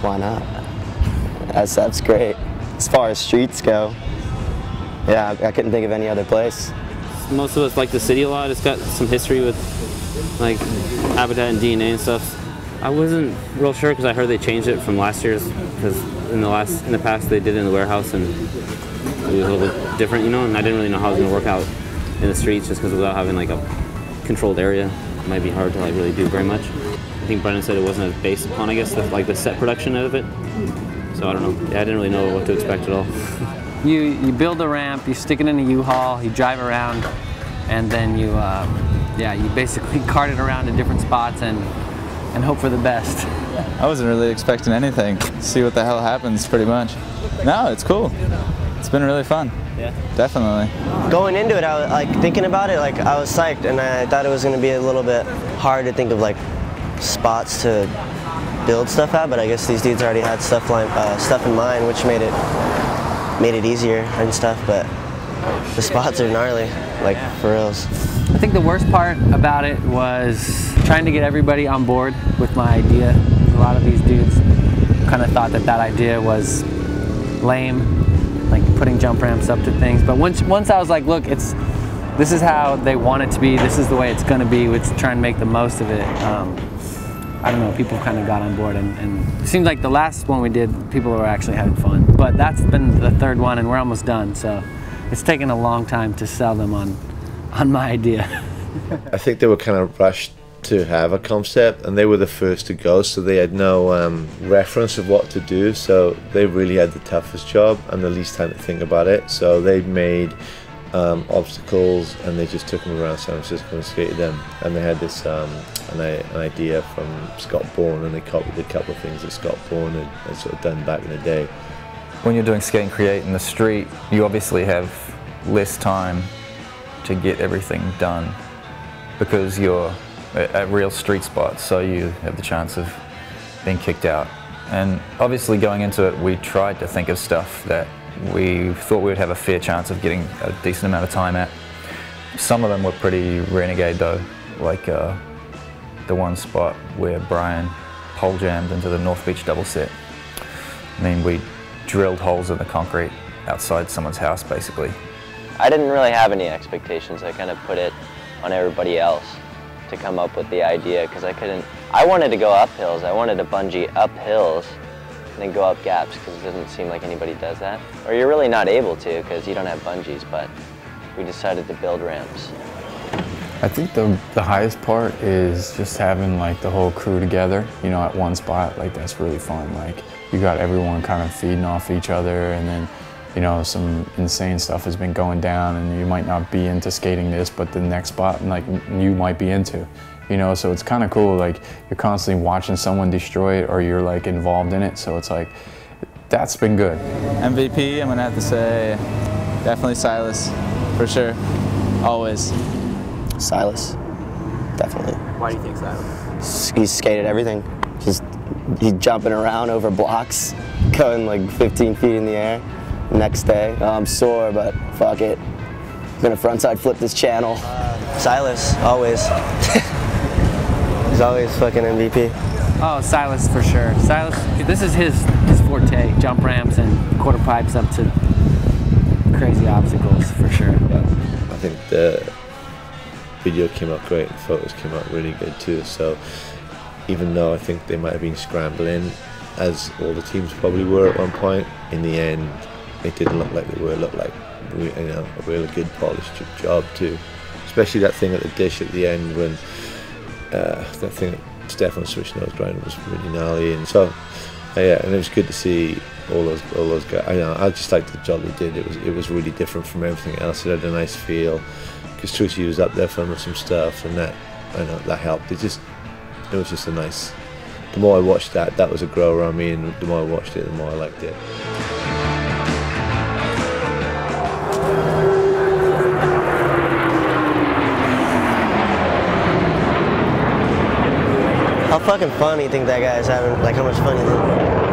why not? That's great. As far as streets go, yeah, I couldn't think of any other place. Most of us like the city a lot. It's got some history with like habitat and DNA and stuff. I wasn't real sure because I heard they changed it from last year's, because in the past they did it in the warehouse and it was a little bit different, you know, and I didn't really know how it was going to work out in the streets just because without having like a controlled area, it might be hard to like really do very much. I think Brennan said it wasn't as based upon, I guess, the set production of it. So I don't know. Yeah, I didn't really know what to expect at all. You build a ramp, you stick it in a U-Haul, you drive around, and then you basically cart it around to different spots and hope for the best. I wasn't really expecting anything. See what the hell happens, pretty much. No, it's cool. It's been really fun. Yeah. Definitely. Going into it, I was like thinking about it, like I was psyched, and I thought it was going to be a little bit hard to think of like spots to build stuff at, but I guess these dudes already had stuff in mind, which made it easier and stuff. But the spots are gnarly, like for reals. I think the worst part about it was trying to get everybody on board with my idea. A lot of these dudes kind of thought that idea was lame, like putting jump ramps up to things. But once I was like, look, this is how they want it to be. This is the way it's going to be. Let's try and make the most of it. I don't know, people kind of got on board, and it seemed like the last one we did, people were actually having fun. But that's been the third one, and we're almost done. So it's taken a long time to sell them on my idea. I think they were kind of rushed to have a concept, and they were the first to go, so they had no reference of what to do, so they really had the toughest job and the least time to think about it. So they made obstacles, and they just took them around San Francisco and skated them, and they had this an idea from Bourne, and they copied a couple of things that Bourne had sort of done back in the day. When you're doing skate and create in the street, you obviously have less time to get everything done because you're at real street spots, so you have the chance of being kicked out. And obviously going into it, we tried to think of stuff that we thought we would have a fair chance of getting a decent amount of time at. Some of them were pretty renegade though, like the one spot where Brian pole jammed into the North Beach double set. I mean, we drilled holes in the concrete outside someone's house basically. I didn't really have any expectations. I kind of put it on everybody else to come up with the idea, because I wanted to go up hills. I wanted to bungee up hills and then go up gaps, because it doesn't seem like anybody does that. Or you're really not able to because you don't have bungees, but we decided to build ramps. I think the highest part is just having like the whole crew together, you know, at one spot. Like that's really fun. Like you got everyone kind of feeding off each other, and then, you know, some insane stuff has been going down, and you might not be into skating this, but the next spot, like, you might be into, you know, so it's kind of cool. Like you're constantly watching someone destroy it, or you're like involved in it, so it's like, that's been good. MVP, I'm gonna have to say definitely Silas, for sure, always. Silas, definitely. Why do you think Silas? He's skated everything. He's jumping around over blocks, going like 15 feet in the air. Next day, I'm sore, but fuck it. I'm gonna frontside flip this channel. Silas, always. He's always fucking MVP. Oh, Silas for sure. Silas, this is his forte, jump ramps and quarter pipes up to crazy obstacles for sure. I think the video came out great, and photos came out really good too, so even though I think they might have been scrambling, as all the teams probably were at one point, in the end it didn't look like they were. It looked like, you know, a really good polished job too. Especially that thing at the dish at the end when that thing that Stefan switched nose grind was really gnarly, and so yeah, and it was good to see all those guys. I just liked the job they did. It was really different from everything else. It had a nice feel because Trucy was up there filming some stuff, and that, I know, that helped. It was just a nice. The more I watched that was a grower on me, and the more I watched it, the more I liked it. How fucking fun do you think that guy is having? Like, how much fun do you think?